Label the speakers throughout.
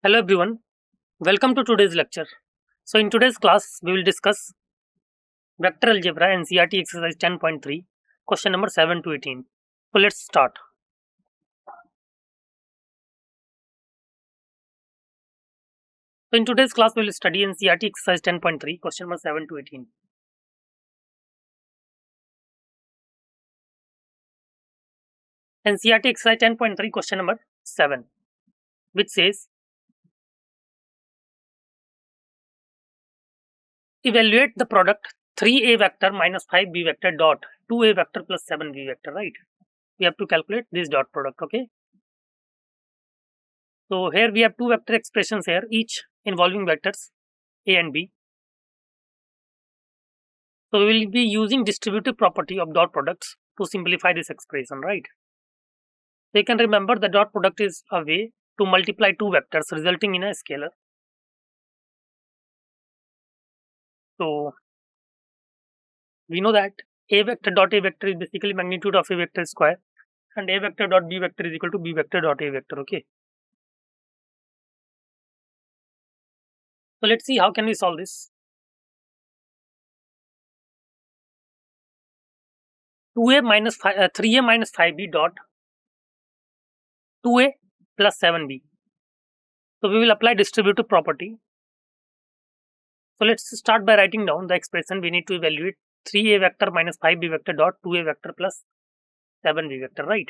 Speaker 1: Hello everyone, welcome to today's lecture. So in today's class, we will discuss vector algebra NCERT exercise 10.3, question number 7 to 18. So let's start. So in today's class, we will study NCERT exercise 10.3, question number 7 to 18. NCERT exercise 10.3, question number 7, which says, evaluate the product 3a vector minus 5b vector dot 2a vector plus 7b vector, right? We have to calculate this dot product, okay? So here we have two vector expressions here, each involving vectors a and b. So we will be using distributive property of dot products to simplify this expression, right? So you can remember the dot product is a way to multiply two vectors resulting in a scalar. So we know that a vector dot a vector is basically magnitude of a vector square, and a vector dot b vector is equal to b vector dot a vector, okay? So let's see how can we solve this. 3a minus 5b dot 2a plus 7b. So we will apply distributive property. So let's start by writing down the expression. We need to evaluate 3a vector minus 5b vector dot 2a vector plus 7b vector, right?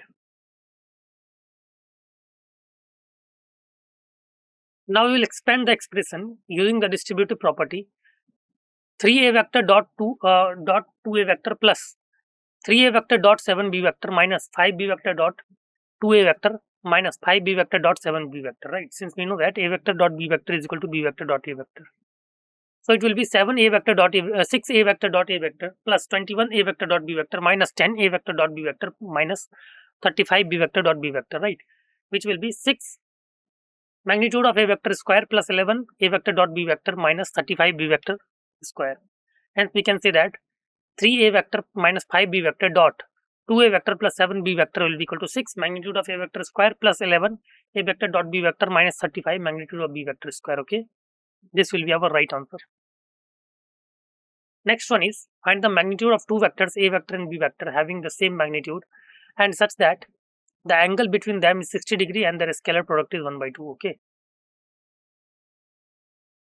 Speaker 1: Now we will expand the expression using the distributive property. 3a vector dot 2a vector plus 3a vector dot 7b vector minus 5b vector dot 2a vector minus 5b vector dot 7b vector, right? Since we know that a vector dot b vector is equal to b vector dot a vector. So it will be 7a vector dot 6a vector dot a vector plus 21a vector dot b vector minus 10a vector dot b vector minus 35b vector dot b vector, right? Which will be 6 magnitude of a vector square plus 11 a vector dot b vector minus 35 b vector square. Hence we can say that 3a vector minus 5b vector dot 2a vector plus 7b vector will be equal to 6 magnitude of a vector square plus 11 a vector dot b vector minus 35 magnitude of b vector square, okay? This will be our right answer. Next one is find the magnitude of two vectors a vector and b vector having the same magnitude and such that the angle between them is 60 degree and their scalar product is 1 by 2, okay?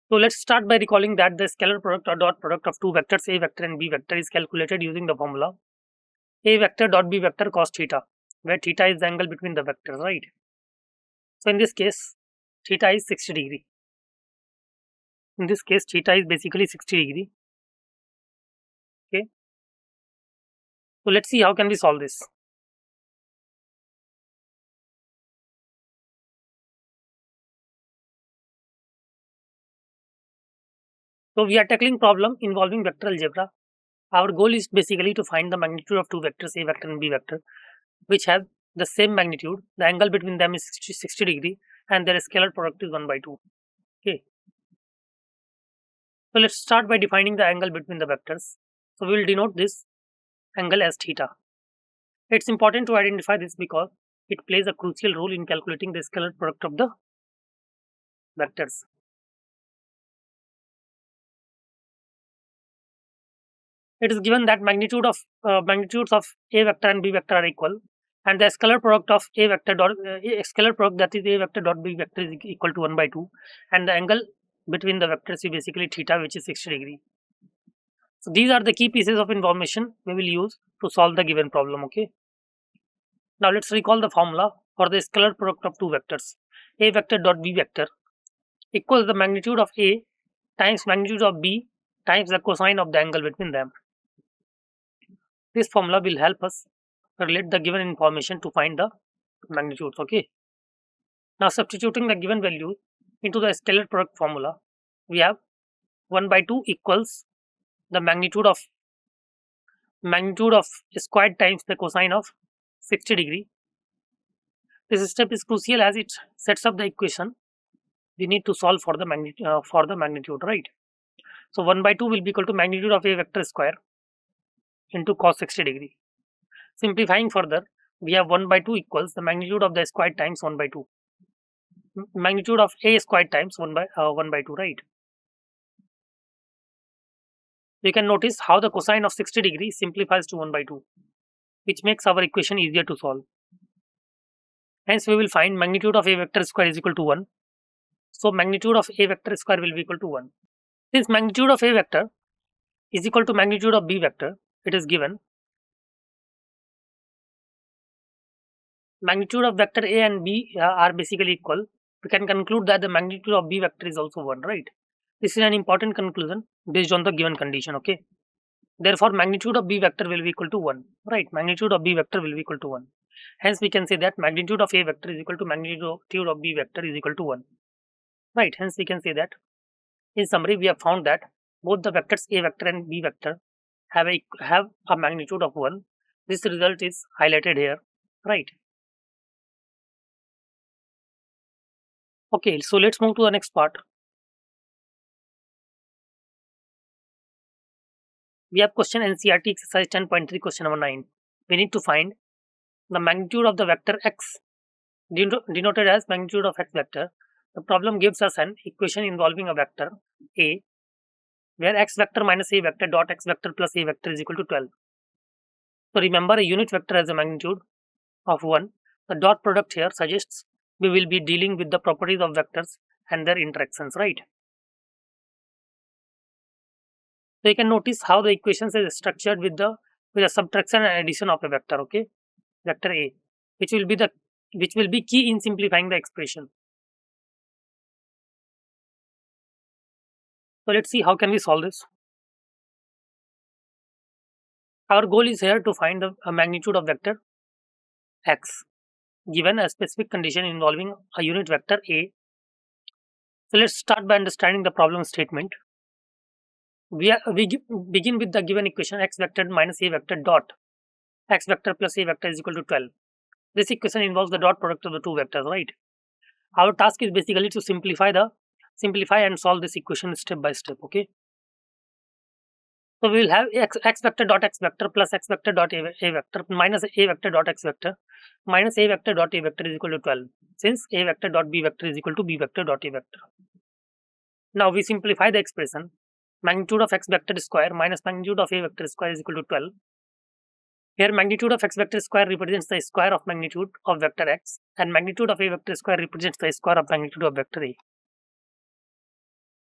Speaker 1: So let's start by recalling that the scalar product or dot product of two vectors a vector and b vector is calculated using the formula a vector dot b vector cos theta, where theta is the angle between the vectors, right? So in this case, theta is 60 degree. In this case, theta is basically 60 degree. Okay. So let's see how can we solve this. So we are tackling problem involving vector algebra. Our goal is basically to find the magnitude of two vectors a vector and b vector which have the same magnitude. The angle between them is 60 degree and their scalar product is 1 by 2. Okay. So let's start by defining the angle between the vectors. So we will denote this angle as theta. It's important to identify this because it plays a crucial role in calculating the scalar product of the vectors. It is given that magnitudes of a vector and b vector are equal, and the scalar product of a vector dot scalar product, that is a vector dot b vector, is equal to 1 by 2, and the angle between the vectors is basically theta, which is 60 degree. So these are the key pieces of information we will use to solve the given problem, okay? Now let's recall the formula for the scalar product of two vectors. A vector dot b vector equals the magnitude of a times magnitude of b times the cosine of the angle between them. This formula will help us relate the given information to find the magnitudes, okay? Now substituting the given value into the scalar product formula, we have 1 by 2 equals the magnitude of squared times the cosine of 60 degree. This step is crucial as it sets up the equation we need to solve for the magnitude, right? So 1 by 2 will be equal to magnitude of a vector square into cos 60 degree. Simplifying further, we have 1 by 2 equals the magnitude of the square times 1 by 2. magnitude of A squared times 1 by 2, right? You can notice how the cosine of 60 degrees simplifies to 1 by 2, which makes our equation easier to solve. Hence, we will find magnitude of A vector square is equal to 1. So, magnitude of A vector square will be equal to 1. Since magnitude of A vector is equal to magnitude of B vector, it is given magnitude of vector A and B are basically equal. We can conclude that the magnitude of B vector is also 1, right? This is an important conclusion based on the given condition, okay? Therefore, magnitude of B vector will be equal to 1, right? Magnitude of B vector will be equal to 1. Hence, we can say that magnitude of A vector is equal to magnitude of B vector is equal to 1, right? Hence, we can say that in summary, we have found that both the vectors A vector and B vector have a magnitude of 1. This result is highlighted here, right? Okay, so let's move to the next part. We have question NCERT exercise 10.3 question number 9. We need to find the magnitude of the vector x denoted as magnitude of x vector. The problem gives us an equation involving a vector A where x vector minus A vector dot x vector plus A vector is equal to 12. So remember, a unit vector has a magnitude of 1. The dot product here suggests we will be dealing with the properties of vectors and their interactions, right? So you can notice how the equations is structured with the subtraction and addition of a vector, okay? Vector A, which will be key in simplifying the expression. So let's see how can we solve this. Our goal is here to find the magnitude of vector x given a specific condition involving a unit vector A. So let's start by understanding the problem statement. We begin with the given equation x vector minus A vector dot x vector plus A vector is equal to 12. This equation involves the dot product of the two vectors, right? Our task is basically to simplify and solve this equation step by step, okay? So we will have x vector dot x vector plus x vector dot a vector minus A vector dot x vector minus A vector dot A vector is equal to 12, since A vector dot B vector is equal to B vector dot A vector. Now we simplify the expression. Magnitude of x vector square minus magnitude of A vector square is equal to 12. Here magnitude of x vector square represents the square of magnitude of vector x and magnitude of A vector square represents the square of magnitude of vector A.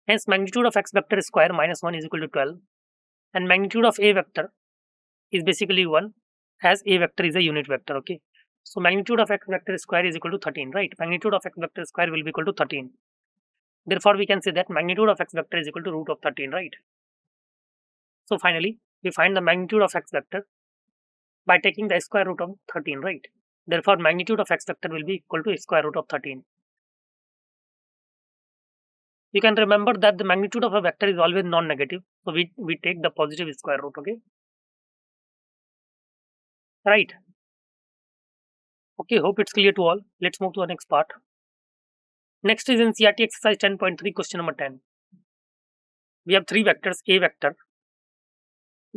Speaker 1: Hence magnitude of x vector square minus 1 is equal to 12 and magnitude of A vector is basically 1 as A vector is a unit vector, okay? So magnitude of x vector square is equal to 13, right? Magnitude of x vector square will be equal to 13. Therefore, we can say that magnitude of x vector is equal to root of 13, right? So finally, we find the magnitude of x vector by taking the square root of 13, right? Therefore, magnitude of x vector will be equal to square root of 13. You can remember that the magnitude of a vector is always non-negative. So we take the positive square root, okay? Right. Okay, hope it's clear to all. Let's move to the next part. Next is NCERT exercise 10.3 question number 10. We have three vectors, A vector,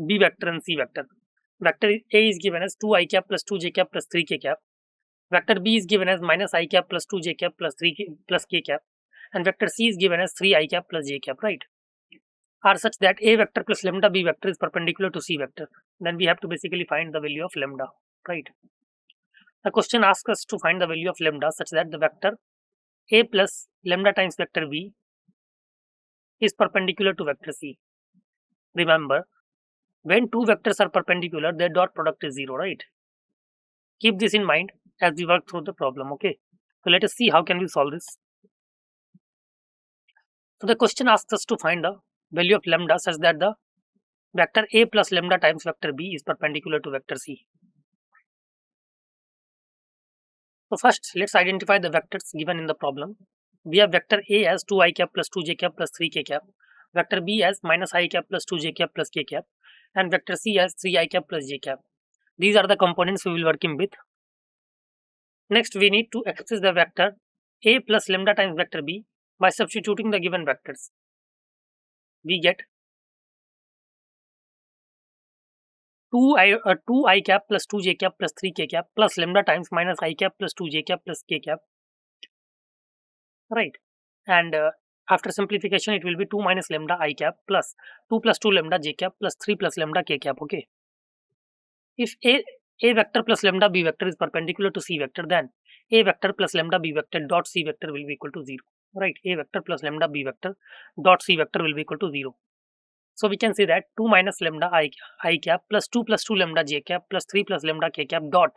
Speaker 1: B vector and C vector. Vector A is given as 2 I cap plus 2 j cap plus 3 k cap. Vector B is given as minus I cap plus 2 j cap plus 3 k cap. And vector C is given as 3 I cap plus j cap, right? Are such that A vector plus lambda B vector is perpendicular to C vector. Then we have to basically find the value of lambda, right? The question asks us to find the value of lambda such that the vector A plus lambda times vector B is perpendicular to vector C. Remember, when two vectors are perpendicular, their dot product is 0, right? Keep this in mind as we work through the problem, okay? So let us see how can we solve this. So the question asks us to find the value of lambda such that the vector A plus lambda times vector B is perpendicular to vector C. So first, let's identify the vectors given in the problem. We have vector A as 2 I cap plus 2 j cap plus 3 k cap, vector B as minus I cap plus 2 j cap plus k cap, and vector C as 3 I cap plus j cap. These are the components we will working with. Next, we need to express the vector A plus lambda times vector B by substituting the given vectors. We get 2 I cap plus 2 j cap plus 3 k cap plus lambda times minus I cap plus 2 j cap plus k cap right? And after simplification, it will be 2 minus lambda I cap plus 2 plus 2 lambda j cap plus 3 plus lambda k cap. Okay. If a vector plus lambda b vector is perpendicular to c vector, then a vector plus lambda b vector dot c vector will be equal to 0. Right? A vector plus lambda b vector dot c vector will be equal to 0. So we can say that 2 minus lambda I cap plus 2 lambda j cap plus 3 plus lambda k cap dot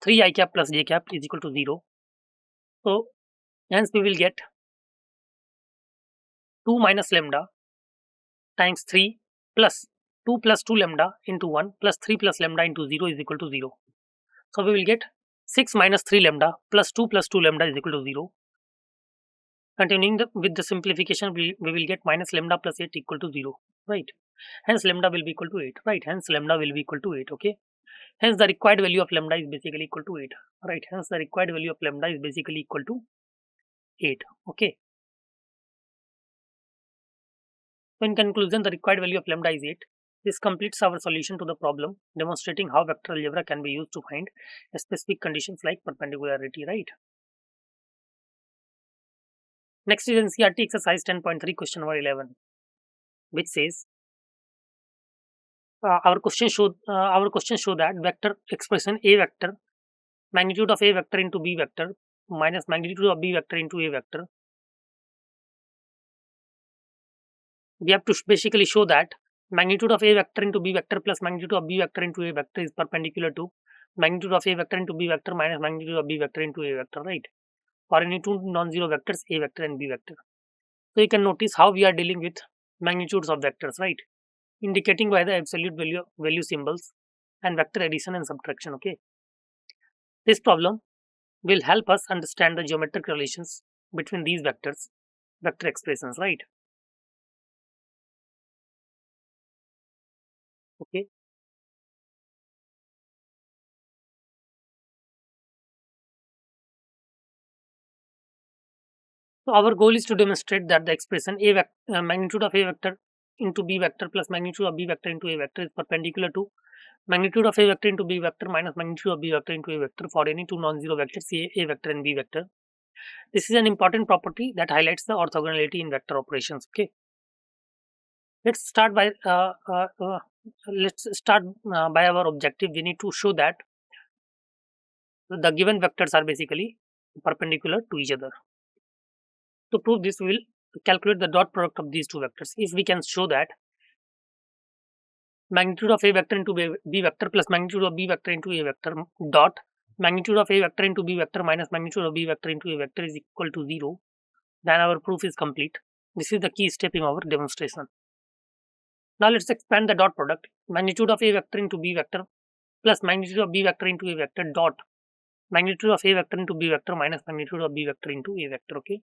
Speaker 1: 3 I cap plus j cap is equal to 0. So hence we will get 2 minus lambda times 3 plus 2 plus 2 lambda into 1 plus 3 plus lambda into 0 is equal to 0. So we will get 6 minus 3 lambda plus 2 plus 2 lambda is equal to 0. Continuing with the simplification, we will get minus lambda plus 8 equal to 0. Right? Hence lambda will be equal to 8. Right? Hence lambda will be equal to 8. Okay. Hence the required value of lambda is basically equal to 8. Right? Hence the required value of lambda is basically equal to 8. Okay. So in conclusion, the required value of lambda is 8. This completes our solution to the problem, demonstrating how vector algebra can be used to find specific conditions like perpendicularity, right? Next is NCERT exercise 10.3 question number 11, which says our question show that vector expression a vector magnitude of a vector into b vector minus magnitude of b vector into a vector. We have to basically show that magnitude of a vector into b vector plus magnitude of b vector into a vector is perpendicular to magnitude of a vector into b vector minus magnitude of b vector into a vector, right? For any two non-zero vectors, a vector and b vector. So you can notice how we are dealing with magnitudes of vectors, right? Indicating by the absolute value symbols and vector addition and subtraction. Okay. This problem will help us understand the geometric relations between these vectors, vector expressions, right? Okay. So our goal is to demonstrate that the expression magnitude of a vector into b vector plus magnitude of b vector into a vector is perpendicular to magnitude of a vector into b vector minus magnitude of b vector into a vector for any two non-zero vectors a vector and b vector. This is an important property that highlights the orthogonality in vector operations. Okay, let's start by our objective. We need to show that the given vectors are basically perpendicular to each other. To prove this, we will calculate the dot product of these two vectors. If we can show that magnitude of a vector into b vector plus magnitude of b vector into a vector dot magnitude of a vector into b vector minus magnitude of b vector into a vector is equal to 0, then our proof is complete. This is the key step in our demonstration. Now let's expand the dot product. Magnitude of a vector into b vector plus magnitude of b vector into a vector dot magnitude of a vector into b vector minus magnitude of b vector into a vector. Okay.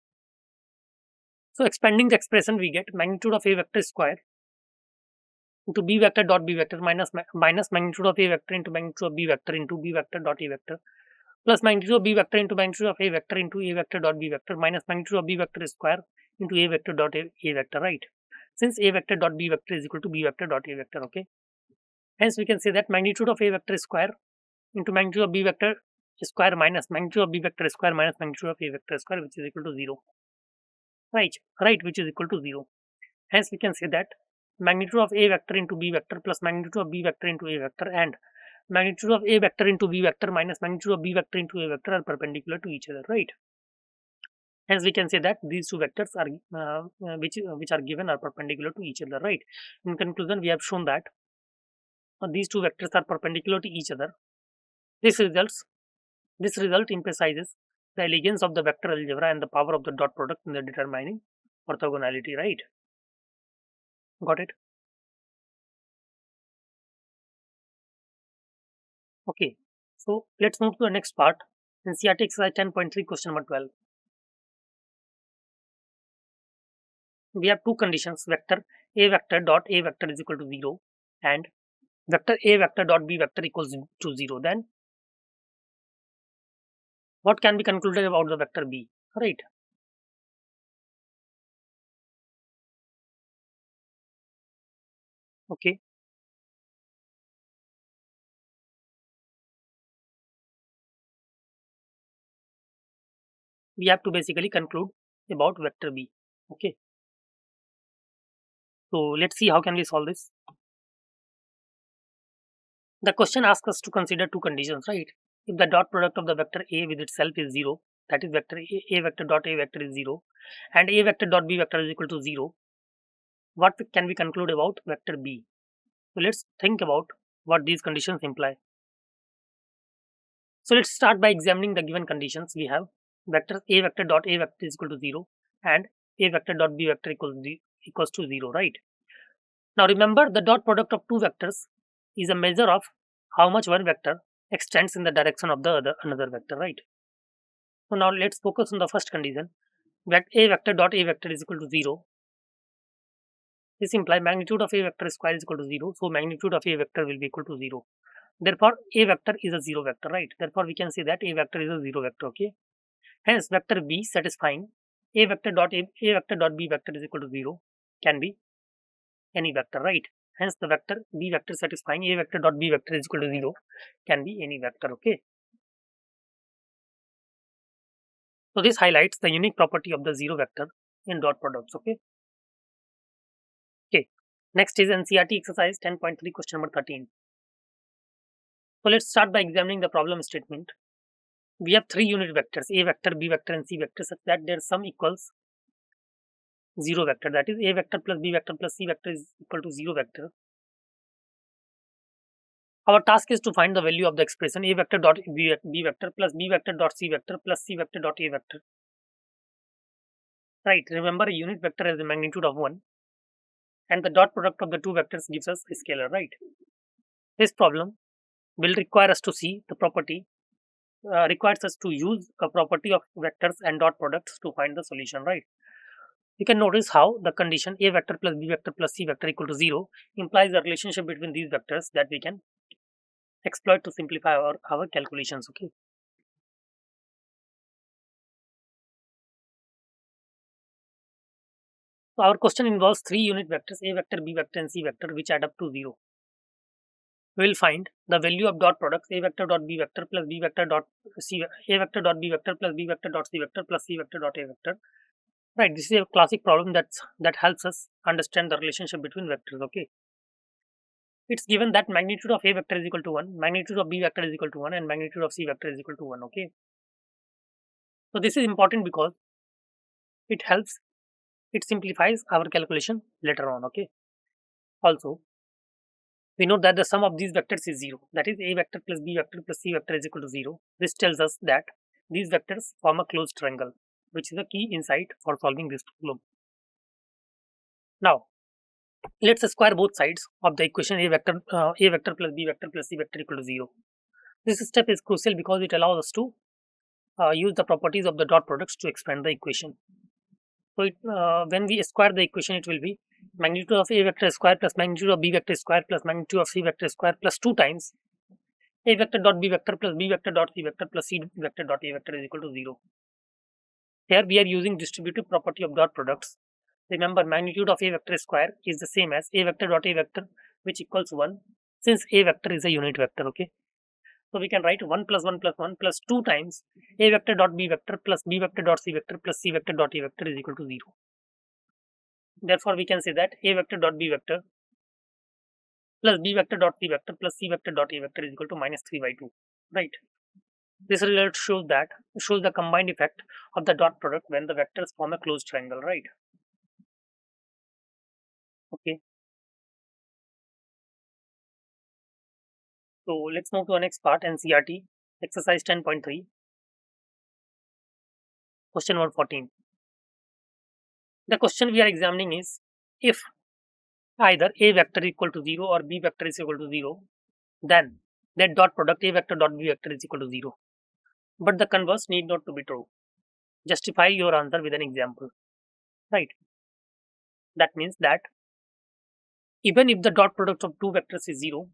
Speaker 1: So expanding the expression, we get magnitude of a vector square into b vector dot b vector minus magnitude of a vector into magnitude of b vector into b vector dot a vector plus magnitude of b vector into magnitude of a vector into a vector dot b vector minus magnitude of b vector square into a vector dot a vector, right? Since a vector dot b vector is equal to b vector dot a vector. Okay. Hence we can say that magnitude of a vector square into magnitude of b vector square minus magnitude of b vector square minus magnitude of a vector square, which is equal to 0. Right, which is equal to 0. Hence we can say that magnitude of a vector into b vector plus magnitude of b vector into a vector and magnitude of a vector into b vector minus magnitude of b vector into a vector are perpendicular to each other, right? Hence we can say that these two vectors are which are given are perpendicular to each other, right? In conclusion, we have shown that these two vectors are perpendicular to each other. This result emphasizes the elegance of the vector algebra and the power of the dot product in the determining orthogonality, right? Got it? Okay. So let's move to the next part. NCERT exercise 10.3 question number 12. We have two conditions, vector dot a vector is equal to 0 and vector a vector dot b vector equals to 0. Then what can be concluded about the vector b, right? Okay. We have to basically conclude about vector B. Okay. So let's see how can we solve this. The question asks us to consider two conditions, right? If the dot product of the vector A with itself is 0, that is vector A vector dot A vector is 0, and A vector dot B vector is equal to 0, what can we conclude about vector B? So let's think about what these conditions imply. So let's start by examining the given conditions. We have vector A vector dot A vector is equal to 0 and A vector dot B vector equals to 0, right? Now remember, the dot product of two vectors is a measure of how much one vector extends in the direction of the another vector, right? So now let's focus on the first condition. A vector dot A vector is equal to 0. This implies magnitude of A vector square is equal to 0. So magnitude of A vector will be equal to 0. Therefore, A vector is a 0 vector, right? Therefore, we can say that A vector is a 0 vector, okay? Hence, vector B satisfying A vector dot B vector is equal to 0 can be any vector, right? Hence, the vector B vector satisfying A vector dot B vector is equal to 0 can be any vector, okay? So this highlights the unique property of the 0 vector in dot products, okay? Okay. Next is NCERT exercise 10.3 question number 13. So let's start by examining the problem statement. We have three unit vectors, A vector, B vector and C vector, such that their sum equals 0 vector, that is A vector plus B vector plus C vector is equal to 0 vector. Our task is to find the value of the expression A vector dot B vector plus B vector dot C vector plus C vector dot A vector. Right, remember a unit vector has a magnitude of 1 and the dot product of the two vectors gives us a scalar, right? This problem will require us to see the property, requires us to use a property of vectors and dot products to find the solution, right? You can notice how the condition A vector plus B vector plus C vector equal to 0 implies the relationship between these vectors that we can exploit to simplify our calculations, okay? So our question involves three unit vectors A vector, B vector and C vector which add up to 0. We will find the value of dot products A vector dot B vector plus B vector dot C A vector dot B vector plus B vector dot C vector plus C vector dot A vector. Right, this is a classic problem that helps us understand the relationship between vectors, okay? It's given that magnitude of A vector is equal to 1, magnitude of B vector is equal to 1 and magnitude of C vector is equal to 1, okay? So this is important because it simplifies our calculation later on, okay? Also, we know that the sum of these vectors is 0, that is A vector plus B vector plus C vector is equal to 0. This tells us that these vectors form a closed triangle, which is a key insight for solving this problem. Now, let's square both sides of the equation A vector plus B vector plus C vector equal to 0. This step is crucial because it allows us to use the properties of the dot products to expand the equation. So when we square the equation, it will be magnitude of A vector square plus magnitude of B vector square plus magnitude of C vector square plus 2 times A vector dot B vector plus B vector dot C vector plus C vector dot A vector is equal to 0. Here we are using distributive property of dot products. Remember, magnitude of A vector square is the same as A vector dot A vector, which equals 1, since A vector is a unit vector, okay? So we can write 1 plus 1 plus 1 plus 2 times A vector dot B vector plus B vector dot C vector plus C vector dot A vector is equal to 0. Therefore, we can say that A vector dot B vector plus B vector dot C vector plus C vector dot A vector is equal to minus 3 by 2, right? This result shows the combined effect of the dot product when the vectors form a closed triangle, right? Okay. So let's move to the next part, NCERT exercise 10.3, question number 14. The question we are examining is if either A vector equal to 0 or B vector is equal to 0, then that dot product A vector dot B vector is equal to 0. But the converse need not to be true. Justify your answer with an example, right? That means that even if the dot product of two vectors is 0,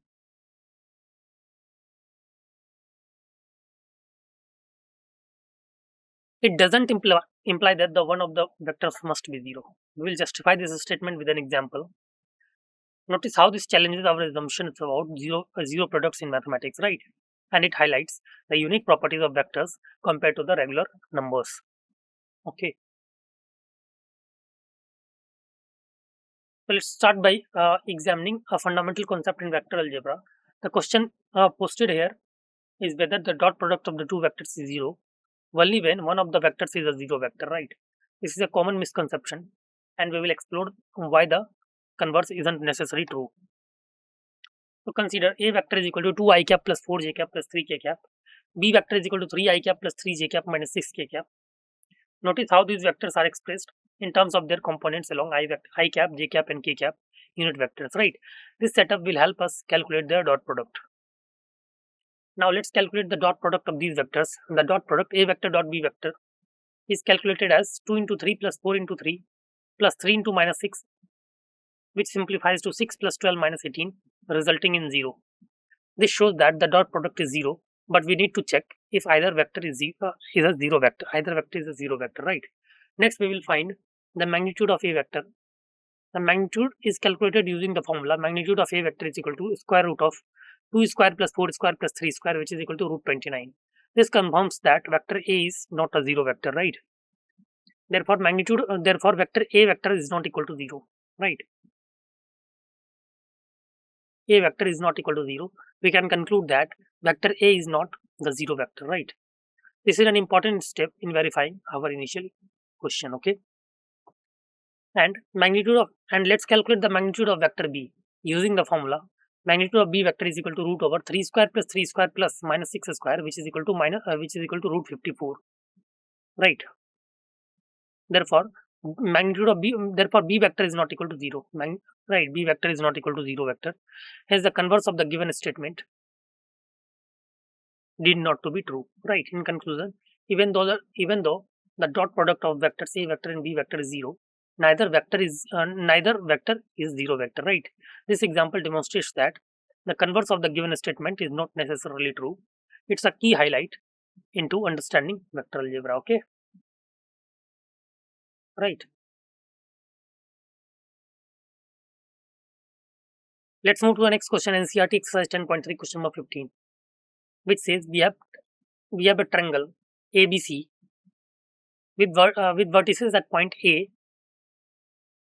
Speaker 1: it doesn't imply that the one of the vectors must be 0. We will justify this statement with an example. Notice how this challenges our assumptions about zero products in mathematics, right? And it highlights the unique properties of vectors compared to the regular numbers. Okay. So let's start by examining a fundamental concept in vector algebra. The question posted here is whether the dot product of the two vectors is 0 only when one of the vectors is a 0 vector, right? This is a common misconception, and we will explore why the converse isn't necessarily true. So consider a vector is equal to 2 I cap plus 4 j cap plus 3 k cap. B vector is equal to 3 I cap plus 3 j cap minus 6 k cap. Notice how these vectors are expressed in terms of their components along I cap, j cap, and k cap unit vectors, right? This setup will help us calculate their dot product. Now let's calculate the dot product of these vectors. The dot product a vector dot b vector is calculated as 2 into 3 plus 4 into 3 plus 3 into minus 6, which simplifies to 6 plus 12 minus 18, resulting in 0. This shows that the dot product is 0, but we need to check if either vector is a 0 vector. Either vector is a 0 vector, right? Next, we will find the magnitude of a vector. The magnitude is calculated using the formula magnitude of a vector is equal to square root of 2 square plus 4 square plus 3 square, which is equal to root 29. This confirms that vector A is not a 0 vector, right? Therefore, vector A vector is not equal to 0, right? A vector is not equal to 0. We can conclude that vector A is not the 0 vector, right? This is an important step in verifying our initial question, okay? And let's calculate the magnitude of vector B using the formula magnitude of B vector is equal to root over 3 square plus 3 square plus minus 6 square, which is equal to root 54, right? Therefore, B vector is not equal to 0, right? B vector is not equal to 0 vector. Hence, the converse of the given statement did not to be true, right? In conclusion, even though the dot product of vectors A vector and B vector is 0, neither vector is 0 vector, right? This example demonstrates that the converse of the given statement is not necessarily true. It's a key highlight into understanding vector algebra, okay? Right. Let's move to the next question, NCERT exercise 10.3, question number 15, which says we have a triangle ABC with vertices at point A,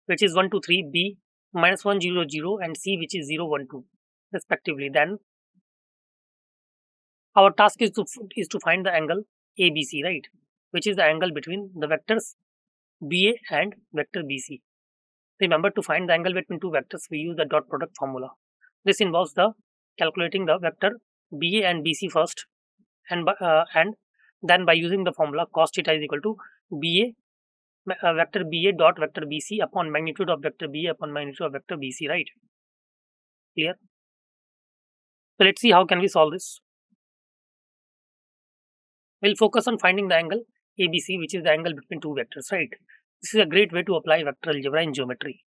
Speaker 1: which is 1, 2, 3, B minus 1, 0, 0, and C, which is 0, 1, 2, respectively. Then our task is to find the angle ABC, right? Which is the angle between the vectors BA and vector BC. Remember, to find the angle between two vectors, we use the dot product formula. This involves the calculating the vector BA and BC first, and then by using the formula cos theta is equal to BA vector BA dot vector BC upon magnitude of vector BA upon magnitude of vector BC, right? Clear? So let's see how can we solve this. We'll focus on finding the angle ABC, which is the angle between two vectors, right? This is a great way to apply vector algebra in geometry.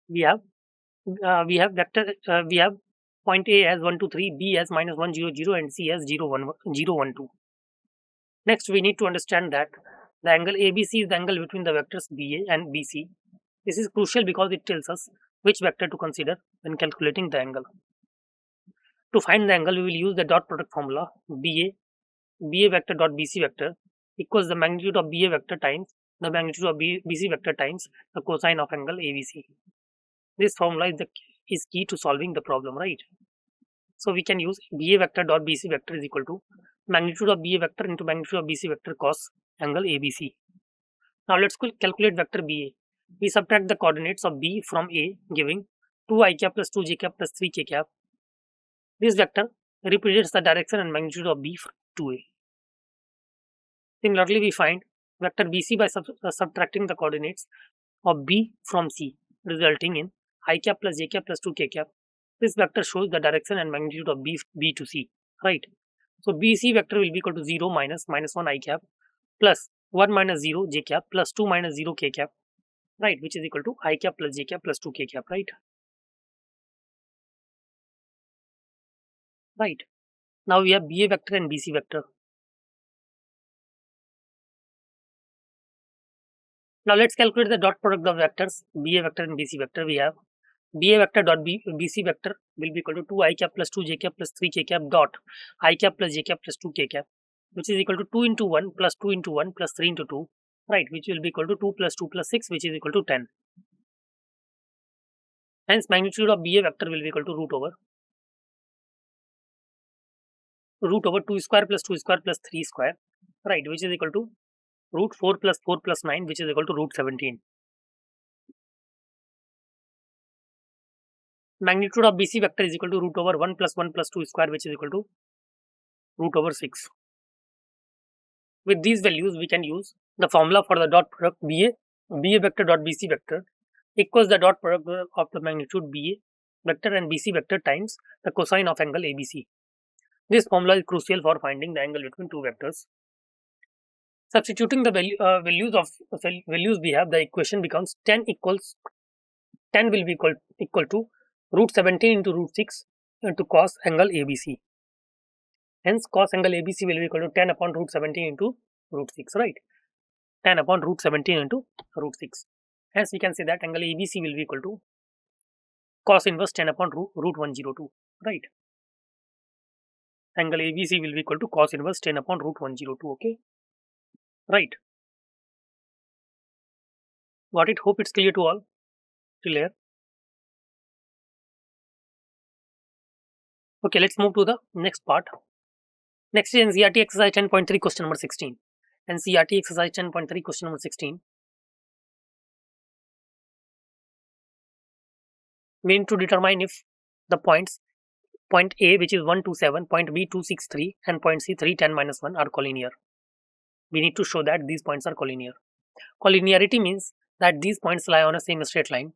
Speaker 1: We have point A as 1, 2, 3, B as minus 1, 0, 0, and C as 0, 1, 0, 1, 2. Next, we need to understand that the angle ABC is the angle between the vectors BA and BC. This is crucial because it tells us which vector to consider when calculating the angle. To find the angle, we will use the dot product formula BA vector dot BC vector equals the magnitude of BA vector times the magnitude of BC vector times the cosine of angle ABC. This formula is key to solving the problem, right? So we can use BA vector dot BC vector is equal to magnitude of BA vector into magnitude of BC vector cos angle ABC. Now let's calculate vector BA. We subtract the coordinates of B from A, giving 2 cap plus 2 cap plus 3 cap. This vector represents the direction and magnitude of B from 2A. Similarly, we find vector BC by subtracting the coordinates of B from C, resulting in I cap plus j cap plus 2 cap. This vector shows the direction and magnitude of B to C, right? So BC vector will be equal to 0 minus 1 I cap plus 1 minus 0 j cap plus 2 minus 0 k cap, right? Which is equal to I cap plus j cap plus 2 k cap, right? Right. Now we have BA vector and BC vector. Now let's calculate the dot product of vectors BA vector and BC vector. We have BA vector dot BC vector will be equal to 2 I cap plus 2 j cap plus 3 k cap dot I cap plus j cap plus 2 k cap, which is equal to 2 into 1 plus 2 into 1 plus 3 into 2, right, which will be equal to 2 plus 2 plus 6, which is equal to 10. Hence, magnitude of BA vector will be equal to root over 2 square plus 2 square plus 3 square, right, which is equal to root 4 plus 9, which is equal to root 17. Magnitude of BC vector is equal to root over 1 plus 1 plus 2 square, which is equal to root over 6. With these values, we can use the formula for the dot product BA vector dot BC vector equals the dot product of the magnitude BA vector and BC vector times the cosine of angle ABC. This formula is crucial for finding the angle between two vectors. Substituting the values we have, the equation becomes 10 will be equal to root 17 into root 6 into cos angle ABC. Hence, cos angle ABC will be equal to 10 upon root 17 into root 6, right? 10 upon root 17 into root 6. Hence, we can say that angle ABC will be equal to cos inverse 10 upon root 102, right? Angle ABC will be equal to cos inverse 10 upon root 102, okay? Right. Got it? Hope it's clear to all. Till here. Okay, let's move to the next part. Next is NCERT exercise 10.3 question number 16. NCERT exercise 10.3 question number 16. We need to determine if the points point A, which is 1, 2, 7, point B 2, 6, 3 and point C 3, 10, minus 1 are collinear. We need to show that these points are collinear. Collinearity means that these points lie on a same straight line.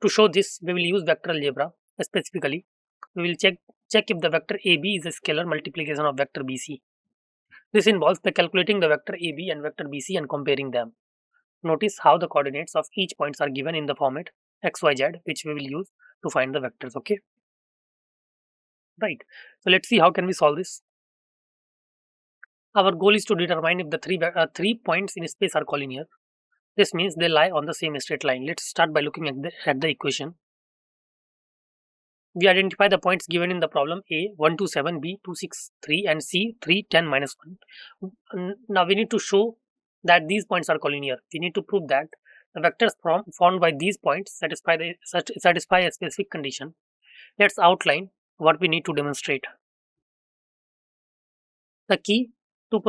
Speaker 1: To show this, we will use vector algebra. Specifically, we will check if the vector AB is a scalar multiplication of vector BC. This involves by calculating the vector AB and vector BC and comparing them. Notice how the coordinates of each points are given in the format XYZ, which we will use to find the vectors, okay? Right. So let's see how can we solve this. Our goal is to determine if the three points in space are collinear. This means they lie on the same straight line. Let's start by looking at the equation. We identify the points given in the problem: A 1, 2, 7, B 2, 6, 3 and C 3, 10, minus 1. Now we need to show that these points are collinear. We need to prove that the vectors formed by these points satisfy a specific condition. Let's outline what we need to demonstrate. The key to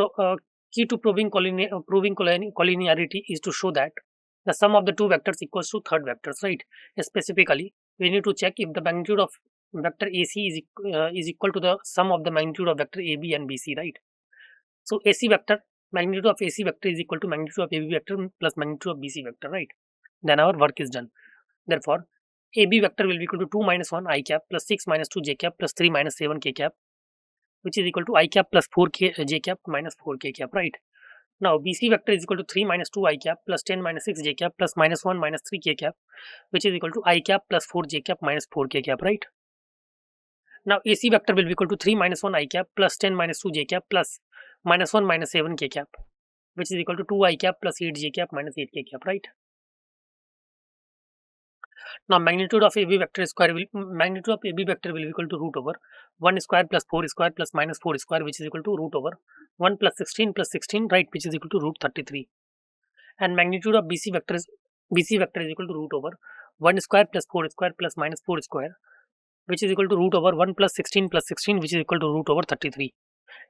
Speaker 1: proving collinearity is to show that the sum of the two vectors equals to third vectors, right? Specifically, we need to check if the magnitude of vector AC is equal to the sum of the magnitude of vector AB and BC, right? So magnitude of AC vector is equal to magnitude of AB vector plus magnitude of BC vector, right? Then our work is done. Therefore, AB vector will be equal to 2 minus 1 I cap plus 6 minus 2 j cap plus 3 minus 7 k cap, which is equal to I cap plus 4 k j cap minus 4 k cap, right? Now BC vector is equal to 3 minus 2 I cap plus 10 minus 6 j cap plus minus 1 minus 3 k cap, which is equal to I cap plus 4 j cap minus 4 k cap, right? Now AC vector will be equal to 3 minus 1 I cap plus 10 minus 2 j cap plus minus 1 minus 7 k cap, which is equal to 2 I cap plus 8 j cap minus 8 k cap, right? Now magnitude of AB vector will be equal to root over 1 square plus 4 square plus minus 4 square, which is equal to root over 1 plus 16, right, which is equal to root 33. And magnitude of BC vector is equal to root over 1 square plus 4 square plus minus 4 square, which is equal to root over 1 plus 16, which is equal to root over 33.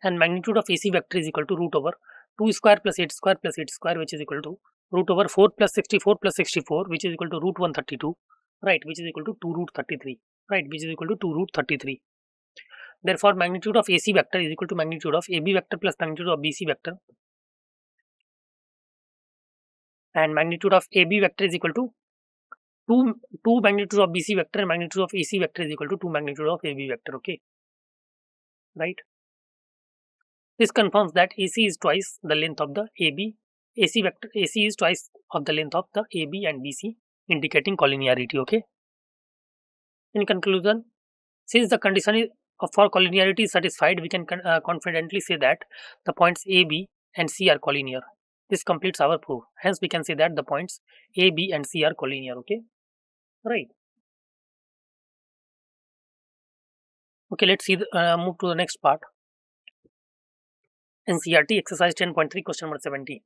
Speaker 1: And magnitude of AC vector is equal to root over 2 square plus 8 square plus 8 square, which is equal to root over 4 plus 64 plus 64, which is equal to root 132, right, which is equal to 2 root 33, right, which is equal to 2 root 33. Therefore, magnitude of AC vector is equal to magnitude of AB vector plus magnitude of BC vector, and magnitude of AB vector is equal to 2 magnitude of BC vector, and magnitude of AC vector is equal to 2 magnitude of AB vector, okay, right? This confirms that AC is twice the length of the AB. AC is twice of the length of the AB and BC, indicating collinearity, okay? In conclusion, since the condition for collinearity is satisfied, we can confidently say that the points A, B and C are collinear. This completes our proof. Hence, we can say that the points A, B and C are collinear, okay? Right. Okay, let's see move to the next part. NCERT exercise 10.3 question number 17.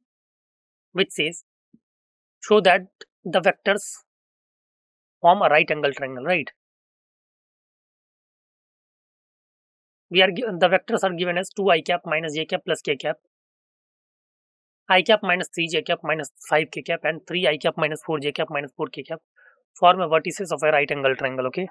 Speaker 1: which says show that the vectors form a right angle triangle, right? The vectors are given as 2 I cap minus j cap plus k cap, I cap minus 3 j cap minus 5 k cap, and 3 I cap minus 4 j cap minus 4 k cap form a vertices of a right angle triangle. Okay.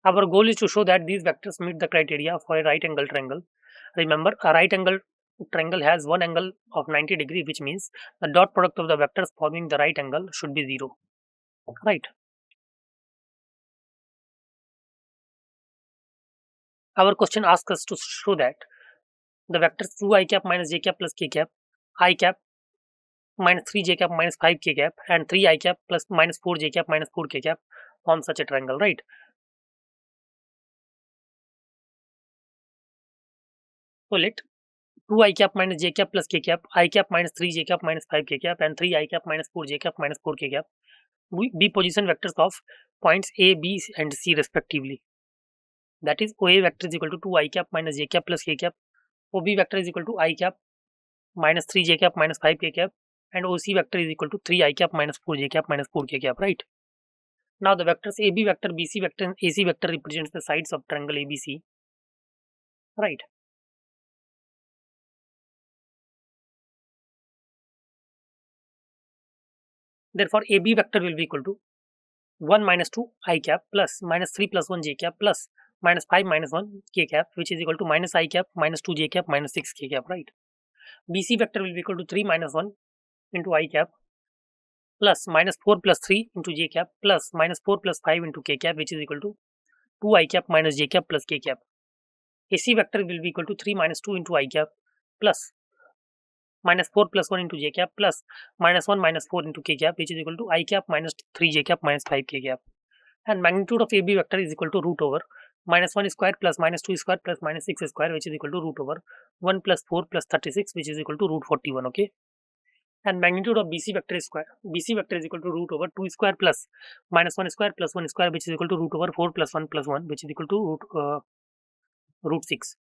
Speaker 1: Our goal is to show that these vectors meet the criteria for a right angle triangle. Remember, a right angle triangle has one angle of 90 degree, which means the dot product of the vectors forming the right angle should be 0. Right. Our question asks us to show that the vectors 2 I cap minus j cap plus k cap, I cap minus 3 j cap minus 5 k cap, and 3 I cap plus minus 4 j cap minus 4 k cap form such a triangle, right? So let 2 I cap minus j cap plus k cap, I cap minus 3 j cap minus 5 k cap, and 3 I cap minus 4 j cap minus 4 k cap be position vectors of points A, B, and C respectively. That is, OA vector is equal to 2 I cap minus j cap plus k cap, OB vector is equal to I cap minus 3 j cap minus 5 k cap, and OC vector is equal to 3 I cap minus 4 j cap minus 4 k cap, right? Now the vectors AB vector, BC vector, and AC vector represents the sides of triangle ABC, right? Therefore, AB vector will be equal to 1 minus 2 I cap plus minus 3 plus 1 j cap plus minus 5 minus 1 k cap, which is equal to minus I cap minus 2 j cap minus 6 k cap, right? BC vector will be equal to 3 minus 1 into I cap plus minus 4 plus 3 into j cap plus minus 4 plus 5 into k cap, which is equal to 2 I cap minus j cap plus k cap. AC vector will be equal to 3 minus 2 into I cap plus minus 4 plus 1 into j cap plus minus 1 minus 4 into k cap, which is equal to I cap minus 3 j cap minus 5 k cap. And magnitude of AB vector is equal to root over minus 1 square plus minus 2 square plus minus 6 square, which is equal to root over 1 plus 4 plus 36, which is equal to root 41. Okay. And magnitude of BC vector is equal to root over 2 square plus minus 1 square plus 1 square, which is equal to root over 4 plus 1 plus 1, which is equal to root 6.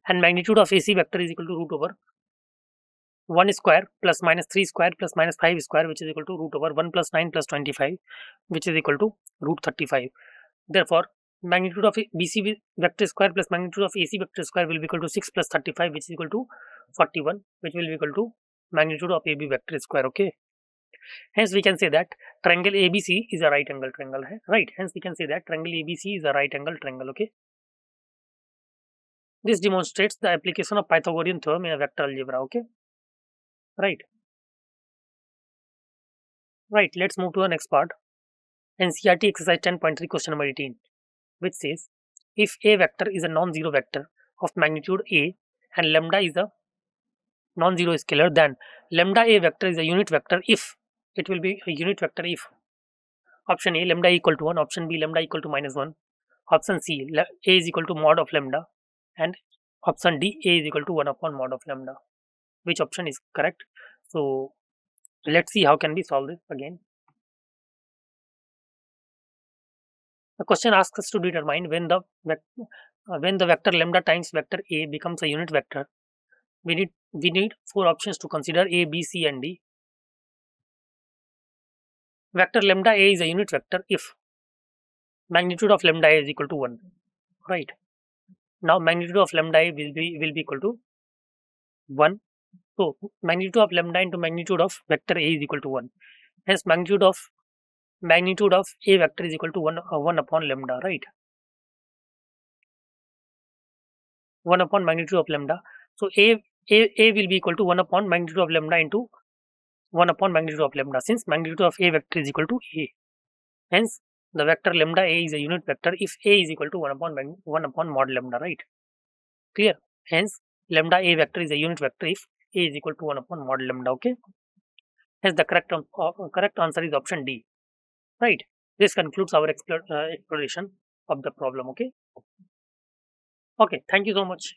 Speaker 1: And magnitude of AC vector is equal to root over 1 square plus minus 3 square plus minus 5 square, which is equal to root over 1 plus 9 plus 25, which is equal to root 35. Therefore, magnitude of BC vector square plus magnitude of AC vector square will be equal to 6 plus 35, which is equal to 41, which will be equal to magnitude of AB vector square. Okay. Hence, we can say that triangle ABC is a right angle triangle, right? Hence, we can say that triangle ABC is a right angle triangle. Okay. This demonstrates the application of Pythagorean theorem in a vector algebra. Okay. Right. Right. Let's move to the next part. NCERT exercise 10.3 question number 18, which says if A vector is a non-zero vector of magnitude A and lambda is a non-zero scalar, then lambda A vector is a unit vector if it will be a unit vector if option A lambda equal to 1, option B lambda equal to minus 1, option C A is equal to mod of lambda, and option D A is equal to 1 upon mod of lambda. Which option is correct? So let's see how can we solve this again. The question asks us to determine when the vector lambda times vector A becomes a unit vector. We need 4 options to consider: A, B, C, and D. Vector lambda A is a unit vector if magnitude of lambda A is equal to 1. Right. Now magnitude of lambda A will be equal to 1. So magnitude of lambda into magnitude of vector A is equal to 1. Hence magnitude of A vector is equal to 1 upon lambda, right? 1 upon magnitude of lambda. So A will be equal to 1 upon magnitude of lambda into 1 upon magnitude of lambda, since magnitude of A vector is equal to A. Hence the vector lambda A is a unit vector if A is equal to 1 upon mod lambda, right? Clear? Hence lambda A vector is a unit vector if A is equal to 1 upon mod lambda. Okay. Hence the correct answer is option D. Right. This concludes our exploration of the problem. Okay. Okay. Thank you so much.